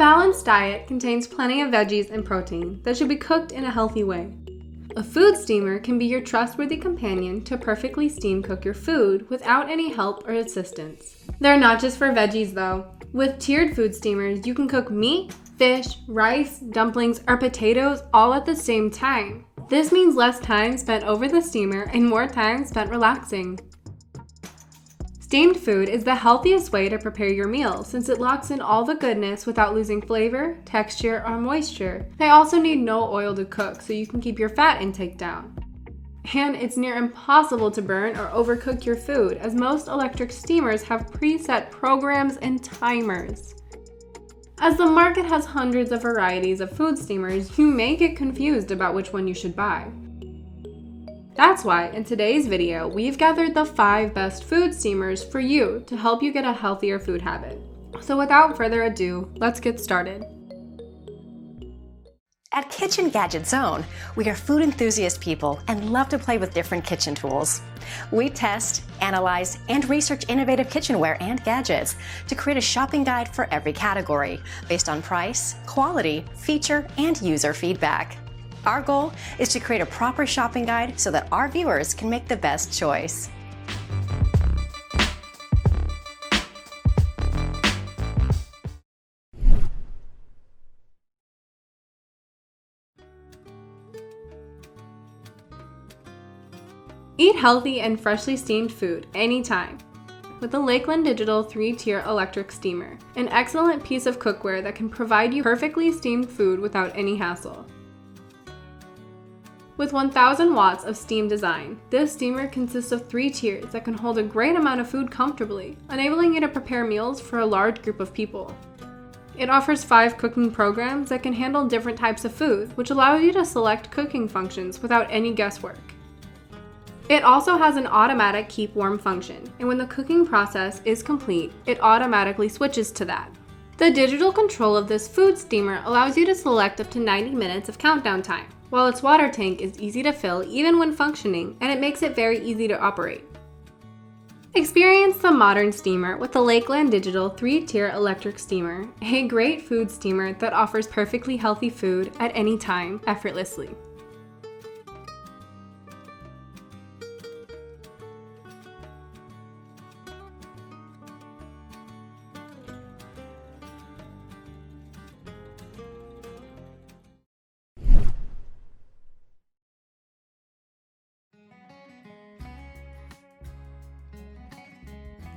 balanced diet contains plenty of veggies and protein that should be cooked in a healthy way. A food steamer can be your trustworthy companion to perfectly steam cook your food without any help or assistance. They're not just for veggies though. With tiered food steamers, you can cook meat, fish, rice, dumplings, or potatoes all at the same time. This means less time spent over the steamer and more time spent relaxing. Steamed food is the healthiest way to prepare your meals since it locks in all the goodness without losing flavor, texture, or moisture. They also need no oil to cook so you can keep your fat intake down. And it's near impossible to burn or overcook your food as most electric steamers have preset programs and timers. As the market has hundreds of varieties of food steamers, you may get confused about which one you should buy. That's why in today's video, we've gathered the 5 best food steamers for you to help you get a healthier food habit. So without further ado, let's get started. At Kitchen Gadget Zone, we are food enthusiast people and love to play with different kitchen tools. We test, analyze, and research innovative kitchenware and gadgets to create a shopping guide for every category based on price, quality, feature, and user feedback. Our goal is to create a proper shopping guide so that our viewers can make the best choice. Eat healthy and freshly steamed food anytime with the Lakeland Digital 3-tier electric steamer, an excellent piece of cookware that can provide you perfectly steamed food without any hassle. With 1,000 watts of steam design, this steamer consists of 3 tiers that can hold a great amount of food comfortably, enabling you to prepare meals for a large group of people. It offers 5 cooking programs that can handle different types of food, which allows you to select cooking functions without any guesswork. It also has an automatic keep warm function, and when the cooking process is complete, it automatically switches to that. The digital control of this food steamer allows you to select up to 90 minutes of countdown time, while its water tank is easy to fill even when functioning, and it makes it very easy to operate. Experience the modern steamer with the Lakeland Digital 3-tier electric steamer, a great food steamer that offers perfectly healthy food at any time, effortlessly.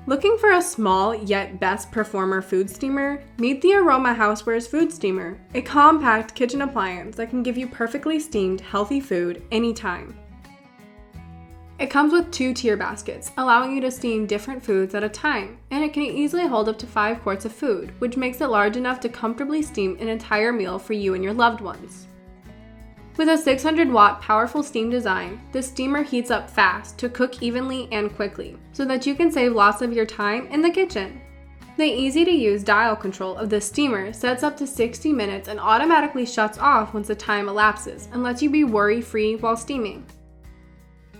Looking for a small yet best performer food steamer? Meet the Aroma Housewares food steamer, a compact kitchen appliance that can give you perfectly steamed, healthy food anytime. It comes with 2-tier baskets, allowing you to steam different foods at a time, and it can easily hold up to 5 quarts of food, which makes it large enough to comfortably steam an entire meal for you and your loved ones. With a 600-watt powerful steam design, the steamer heats up fast to cook evenly and quickly, so that you can save lots of your time in the kitchen. The easy-to-use dial control of the steamer sets up to 60 minutes and automatically shuts off once the time elapses and lets you be worry-free while steaming.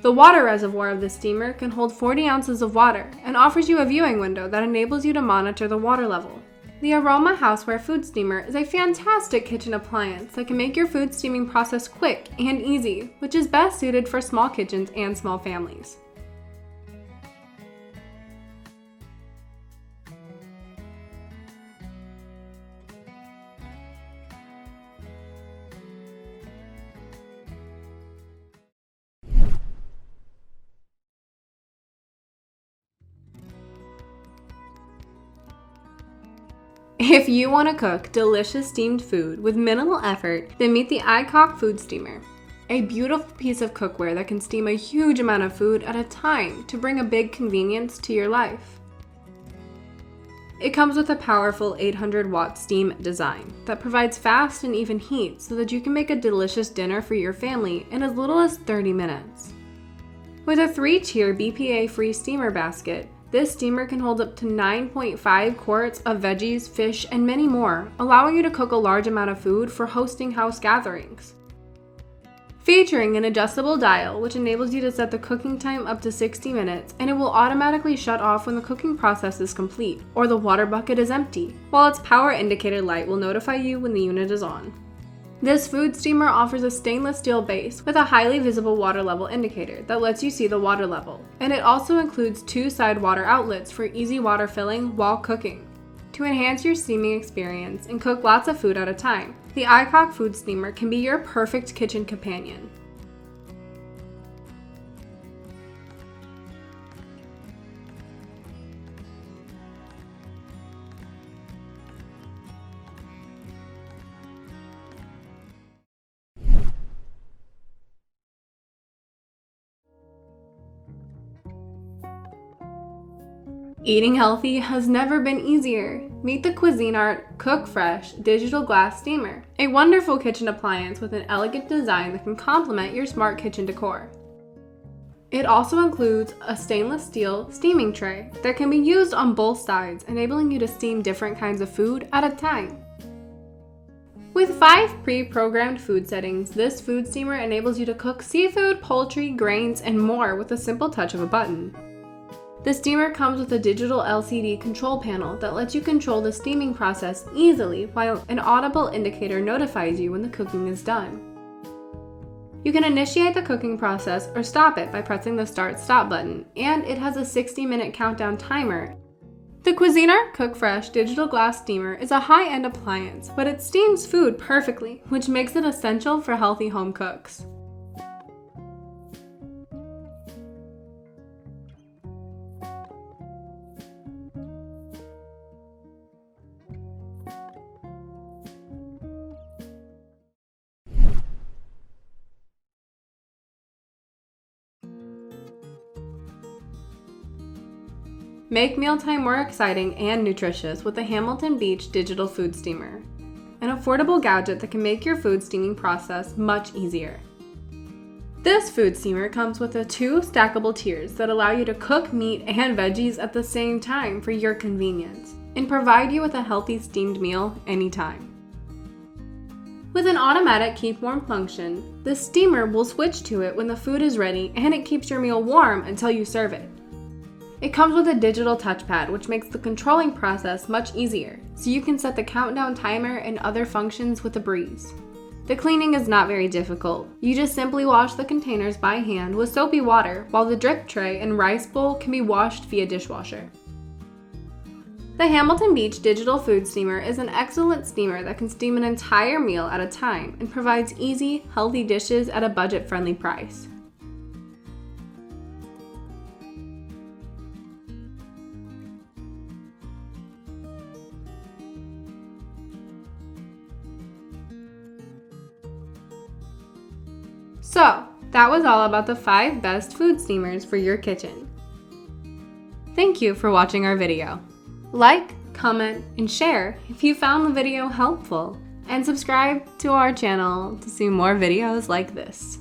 The water reservoir of the steamer can hold 40 ounces of water and offers you a viewing window that enables you to monitor the water level. The Aroma Houseware Food Steamer is a fantastic kitchen appliance that can make your food steaming process quick and easy, which is best suited for small kitchens and small families. If you want to cook delicious steamed food with minimal effort, then meet the Aicok food steamer, a beautiful piece of cookware that can steam a huge amount of food at a time to bring a big convenience to your life. It comes with a powerful 800-watt steam design that provides fast and even heat so that you can make a delicious dinner for your family in as little as 30 minutes. With a 3-tier BPA-free steamer basket, this steamer can hold up to 9.5 quarts of veggies, fish, and many more, allowing you to cook a large amount of food for hosting house gatherings. featuring an adjustable dial which enables you to set the cooking time up to 60 minutes, and it will automatically shut off when the cooking process is complete or the water bucket is empty, while its power indicator light will notify you when the unit is on. This food steamer offers a stainless steel base with a highly visible water level indicator that lets you see the water level, and it also includes 2 side water outlets for easy water filling while cooking. To enhance your steaming experience and cook lots of food at a time, the Aicok food steamer can be your perfect kitchen companion. Eating healthy has never been easier. Meet the Cuisinart Cook Fresh Digital Glass Steamer, a wonderful kitchen appliance with an elegant design that can complement your smart kitchen decor. It also includes a stainless steel steaming tray that can be used on both sides, enabling you to steam different kinds of food at a time. With 5 pre-programmed food settings, this food steamer enables you to cook seafood, poultry, grains, and more with a simple touch of a button. The steamer comes with a digital LCD control panel that lets you control the steaming process easily, while an audible indicator notifies you when the cooking is done. You can initiate the cooking process or stop it by pressing the Start/Stop button, and it has a 60-minute countdown timer. The Cuisinart Cook Fresh Digital Glass Steamer is a high-end appliance, but it steams food perfectly, which makes it essential for healthy home cooks. Make mealtime more exciting and nutritious with the Hamilton Beach Digital Food Steamer, an affordable gadget that can make your food steaming process much easier. This food steamer comes with 2 stackable tiers that allow you to cook meat and veggies at the same time for your convenience, and provide you with a healthy steamed meal anytime. With an automatic keep warm function, the steamer will switch to it when the food is ready, and it keeps your meal warm until you serve it. It comes with a digital touchpad, which makes the controlling process much easier, so you can set the countdown timer and other functions with a breeze. The cleaning is not very difficult. You just simply wash the containers by hand with soapy water, while the drip tray and rice bowl can be washed via dishwasher. The Hamilton Beach Digital Food Steamer is an excellent steamer that can steam an entire meal at a time and provides easy, healthy dishes at a budget-friendly price. So, that was all about the 5 best food steamers for your kitchen. Thank you for watching our video. Like, comment, and share if you found the video helpful, and subscribe to our channel to see more videos like this.